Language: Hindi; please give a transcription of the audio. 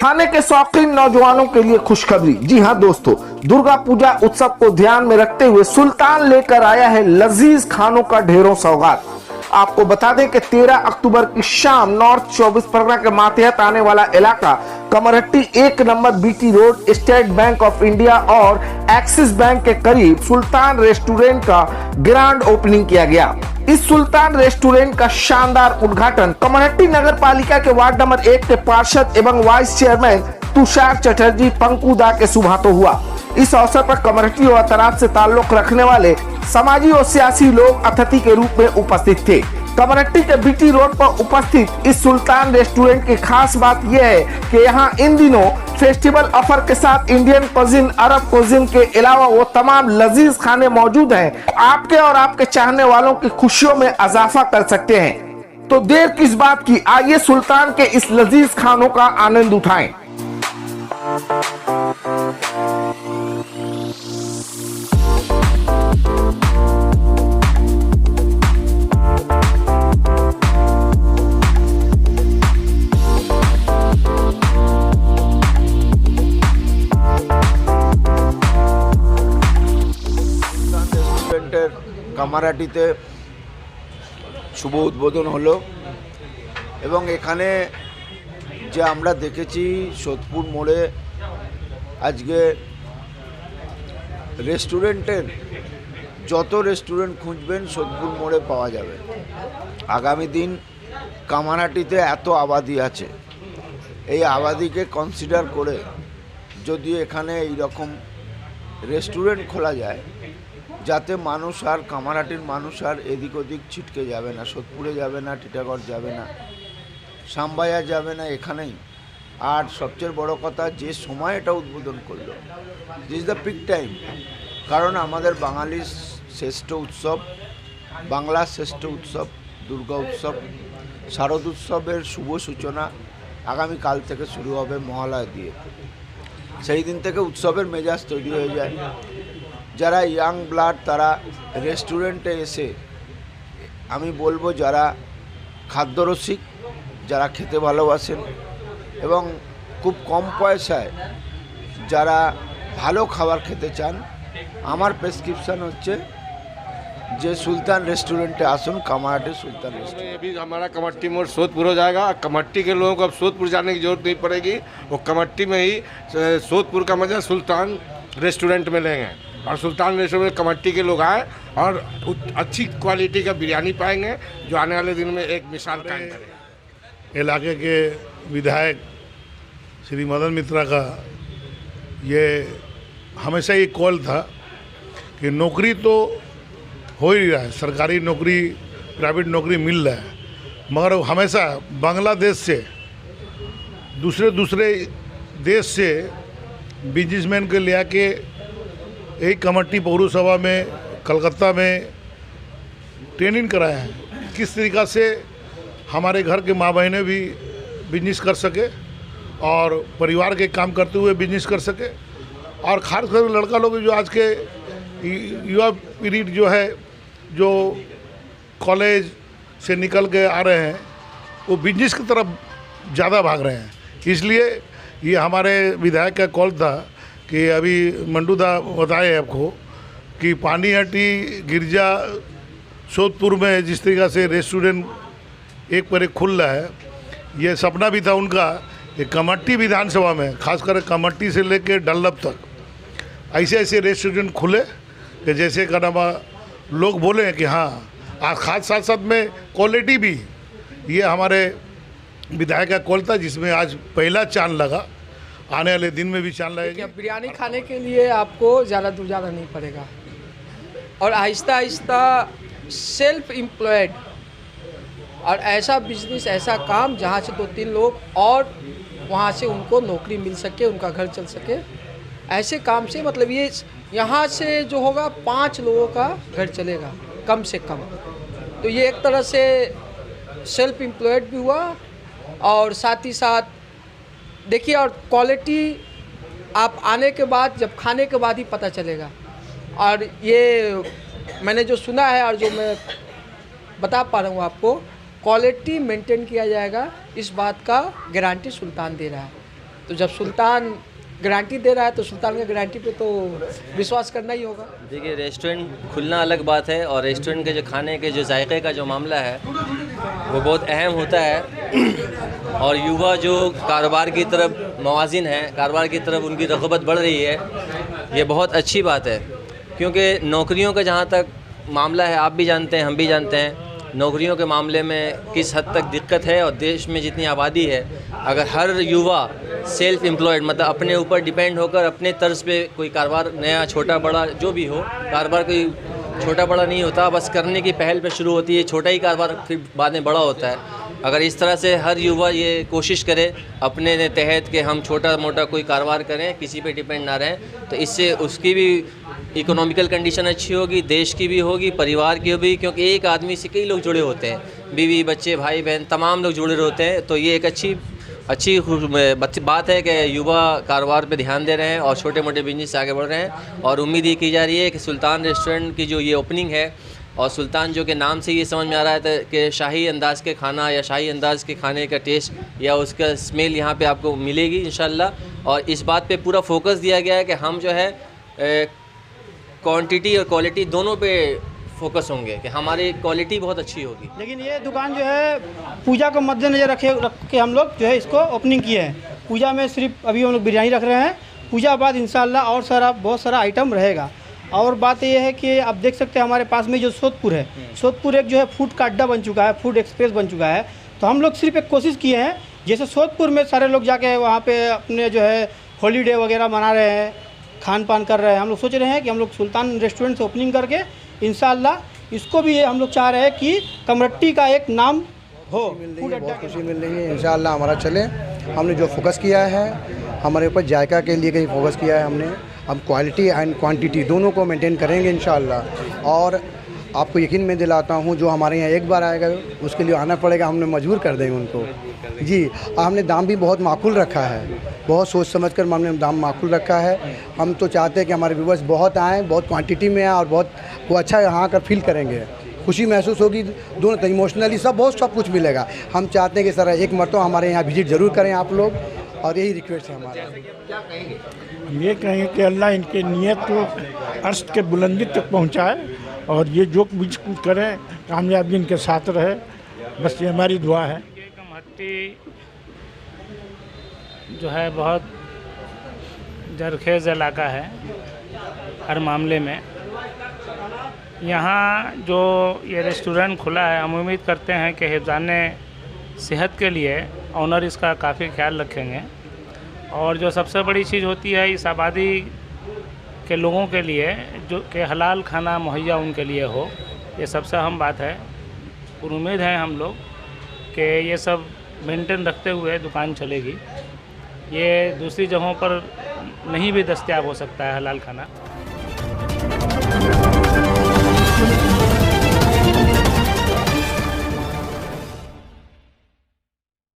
खाने के शौकीन नौजवानों के लिए खुशखबरी। जी हां दोस्तों, दुर्गा पूजा उत्सव को ध्यान में रखते हुए सुल्तान लेकर आया है लजीज खानों का ढेरों सौगात। आपको बता दें कि 13 अक्टूबर की शाम नॉर्थ 24 परगना के मातहत आने वाला इलाका Kamarhati 1 number BT road state bank of India और एक्सिस बैंक के करीब सुल्तान रेस्टोरेंट का ग्रैंड ओपनिंग किया गया। इस सुल्तान रेस्टोरेंट का शानदार उद्घाटन कमरहट्टी नगर पालिका के वार्ड नंबर 1 के पार्षद एवं वाइस चेयरमैन तुषार चटर्जी पंकुदा के शुभ हाथों हुआ। इस अवसर पर कमरहट्टी और अतरात से ताल्लुक रखने वाले समाजी और सियासी लोग अतिथि के रूप में उपस्थित थे। कमरहट्टी के बीटी रोड पर उपस्थित इस सुल्तान रेस्टोरेंट की खास बात यह है कि यहाँ इन दिनों फेस्टिवल ऑफर के साथ इंडियन कुजीन, अरब कुजीन के अलावा वो तमाम लजीज खाने मौजूद हैं। आपके और आपके चाहने वालों की खुशियों में इजाफा कर सकते हैं। तो देर किस बात की, आइए सुल्तान के इस लजीज खानों का आनंद उठाएं। কামারহাটিতে শুভ উদ্বোধন হলো এবং এখানে যে আমরা দেখেছি সোদপুর মোড়ে আজকে রেস্টুরেন্টের যত রেস্টুরেন্ট খুঁজবেন সোদপুর মোড়ে পাওয়া যাবে। আগামী দিন কামারহাটিতে এত আবাদি আছে, এই আবাদিকে কনসিডার করে যদি এখানে এই রকম রেস্টুরেন্ট খোলা যায় যাতে মানুষ আর কামারহাটির মানুষ আর এদিক ওদিক ছিটকে যাবে না, সোদপুরে যাবে না, টিটাগড় যাবে না, সামবাইয়া যাবে না, এখানেই। আর সবচেয়ে বড় কথা যে সময় এটা উদ্বোধন করলো, দিস দ্য পিক টাইম, কারণ আমাদের বাঙালির শ্রেষ্ঠ উৎসব, বাংলার শ্রেষ্ঠ উৎসব দুর্গা উৎসব, শারদ উৎসবের শুভ সূচনা আগামীকাল থেকে শুরু হবে মহালয়া দিয়ে। সেই দিন থেকে উৎসবের মেজাজ তৈরি হয়ে যায়। যারা ইয়াং ব্লাড তারা রেস্টুরেন্টে এসে, আমি বলবো যারা খাদ্যরসিক, যারা খেতে ভালোবাসেন এবং খুব কম পয়সায় যারা ভালো খাবার খেতে চান, আমার প্রেসক্রিপশন হচ্ছে যে सुल्तान रेस्टोरेंट आसन, कामारहाटी सुल्तान रेस्टोरेंट। अभी हमारा कमट्टी मोड़ सोदपुर हो जाएगा। कमट्टी के लोगों को अब सोदपुर जाने की जरूरत नहीं पड़ेगी, वो कमट्टी में ही सोदपुर का मजा सुल्तान रेस्टोरेंट में लेंगे। और सुल्तान रेस्टोरेंट में कमट्टी के लोग आए और अच्छी क्वालिटी का बिरयानी पाएंगे जो आने वाले दिन में एक मिसाल कायम करेगा। इलाके के विधायक श्री मदन मित्रा का ये हमेशा ये कॉल था कि नौकरी तो हो ही रहा है, सरकारी नौकरी, प्राइवेट नौकरी मिल रहा है, मगर हमेशा बांग्लादेश से दूसरे देश से बिजनेसमैन के ले आके यही कमट्टी पौरसभा में, कलकत्ता में ट्रेनिंग कराया है किस तरीक़ा से हमारे घर के माँ बहनें भी बिजनेस कर सके और परिवार के काम करते हुए बिजनेस कर सके। और खासकर लड़का लोग जो आज के युवा पीढ़ी जो है, जो कॉलेज से निकल के आ रहे हैं, वो बिजनेस की तरफ ज़्यादा भाग रहे हैं। इसलिए ये हमारे विधायक का कॉल था कि अभी मंडूदा बताए आपको कि पानीहाटी गिरजा सोदपुर में जिस तरीक़ा से रेस्टोरेंट एक पर एक खुल रहा है, ये सपना भी था उनका कि कमट्टी विधानसभा में, खासकर कमट्टी से लेकर डल्लब तक ऐसे ऐसे रेस्टोरेंट खुले कि जैसे का नाम लोग बोले कि हाँ, आज खास साथ साथ में क्वालिटी भी। ये हमारे विधायक का कॉल था जिसमें आज पहला चांद लगा, आने वाले दिन में भी चांद लगेगा। बिरयानी खाने के लिए आपको ज़्यादा दूर जाना नहीं पड़ेगा और आहिस्ता आहिस्ता सेल्फ एम्प्लॉयड और ऐसा बिजनेस, ऐसा काम जहाँ से 2-3 लोग और वहाँ से उनको नौकरी मिल सके, उनका घर चल सके। ऐसे काम से मतलब ये यहाँ से जो होगा 5 लोगों का घर चलेगा कम से कम। तो ये एक तरह से सेल्फ एम्प्लॉयड भी हुआ और साथ ही साथ देखिए, और क्वालिटी आप आने के बाद, जब खाने के बाद ही पता चलेगा। और ये मैंने जो सुना है और जो मैं बता पा रहा हूँ आपको, क्वालिटी मेंटेन किया जाएगा, इस बात का गारंटी सुल्तान दे रहा है। तो जब सुल्तान गारंटी दे रहा है तो सुल्तान की गारंटी पे तो विश्वास करना ही होगा। देखिए, रेस्टोरेंट खुलना अलग बात है और रेस्टोरेंट के जो खाने के जो जायके का जो मामला है वो बहुत अहम होता है और युवा जो कारोबार की तरफ मवाजिन है, कारोबार की तरफ उनकी रग़बत बढ़ रही है, ये बहुत अच्छी बात है। क्योंकि नौकरियों का जहाँ तक मामला है, आप भी जानते हैं, हम भी जानते हैं, नौकरियों के मामले में किस हद तक दिक्कत है और देश में जितनी आबादी है, अगर हर युवा सेल्फ एम्प्लॉयड मतलब अपने ऊपर डिपेंड होकर अपने तर्ज पे कोई कारोबार नया छोटा बड़ा जो भी हो, कारोबार कोई छोटा बड़ा नहीं होता, बस करने की पहल पे शुरू होती है, छोटा ही कारोबार फिर बाद में बड़ा होता है। अगर इस तरह से हर युवा ये कोशिश करे अपने तहत कि हम छोटा मोटा कोई कारोबार करें, किसी पे डिपेंड ना रहें, तो इससे उसकी भी इकोनॉमिकल कंडीशन अच्छी होगी, देश की भी होगी, परिवार की होगी, क्योंकि एक आदमी से कई लोग जुड़े होते हैं, बीवी बच्चे भाई बहन तमाम लोग जुड़े होते हैं। तो ये एक अच्छी बात है कि युवा कारोबार पे ध्यान दे रहे हैं और छोटे मोटे बिजनेस से आगे बढ़ रहे हैं। और उम्मीद ये की जा रही है कि सुल्तान रेस्टोरेंट की जो ये ओपनिंग है, और सुल्तान जो के नाम से ये समझ में आ रहा है कि शाही अंदाज़ के खाना या शाही अंदाज़ के खाने का टेस्ट या उसका स्मेल यहाँ पे आपको मिलेगी इंशाल्लाह। और इस बात पे पूरा फोकस दिया गया है कि हम जो है क्वांटिटी और क्वालिटी दोनों पे फोकस होंगे कि हमारी क्वालिटी बहुत अच्छी होगी। लेकिन ये दुकान जो है पूजा को मद्देनजर रख के हम लोग जो है इसको ओपनिंग किए हैं। पूजा में सिर्फ अभी हम लोग बिरयानी रख रहे हैं, पूजा बाद इंशाल्लाह और बहुत सारा आइटम रहेगा। और बात ये है कि आप देख सकते हैं हमारे पास में जो सोदपुर है, सोदपुर एक जो है फूड का अड्डा बन चुका है, फूड एक्सप्रेस बन चुका है। तो हम लोग सिर्फ एक कोशिश किए हैं, जैसे सोदपुर में सारे लोग जाके वहाँ पे अपने जो है हॉलीडे वगैरह मना रहे हैं, खान पान कर रहे हैं, हम लोग सोच रहे हैं कि हम लोग सुल्तान रेस्टोरेंट से ओपनिंग करके इंशाल्लाह इसको भी हम लोग चाह रहे हैं कि कमरट्टी का एक नाम हो। बहुत खुशी मिल रही है, इंशाल्लाह हमारा चले। हमने जो फोकस किया है हमारे ऊपर जायका के लिए कहीं फोकस किया है हमने, हम क्वालिटी एंड क्वांटिटी दोनों को मेंटेन करेंगे इंशाल्लाह। और आपको यकीन में दिलाता हूँ जो हमारे यहाँ एक बार आएगा उसके लिए आना पड़ेगा, हमने मजबूर कर देंगे उनको जी। हमने दाम भी बहुत माकूल रखा है, बहुत सोच समझ कर हमने दाम माकूल रखा है। हम तो चाहते हैं कि हमारे व्यूवर्स बहुत आएँ, बहुत क्वांटिटी में आएँ और बहुत वो अच्छा यहाँ आकर फील करेंगे, खुशी महसूस होगी, दोनों इमोशनली सब कुछ मिलेगा। हम चाहते हैं कि सर एक मरतबा हमारे यहाँ विजिट ज़रूर करें आप लोग, और यही रिक्वेस्ट है हमारा। हम ये कहेंगे कि अल्लाह इनके नियत को अर्श के बुलंदी तक पहुँचाए और ये जो कुछ करें कामयाबी इनके साथ रहे, बस ये हमारी दुआ है। ये कमहट्टी जो है बहुत जरखेज़ इलाका है हर मामले में। यहाँ जो ये रेस्टोरेंट खुला है, हम उम्मीद करते हैं कि हिफ़्ज़ाने सेहत के लिए ऑनर इसका काफ़ी ख्याल रखेंगे। और जो सबसे बड़ी चीज़ होती है इस आबादी के लोगों के लिए जो कि हलाल खाना मुहैया उनके लिए हो, ये सबसे अहम बात है। और उम्मीद है हम लोग कि ये सब मेंटेन रखते हुए दुकान चलेगी। ये दूसरी जगहों पर नहीं भी दस्तयाब हो सकता है हलाल खाना।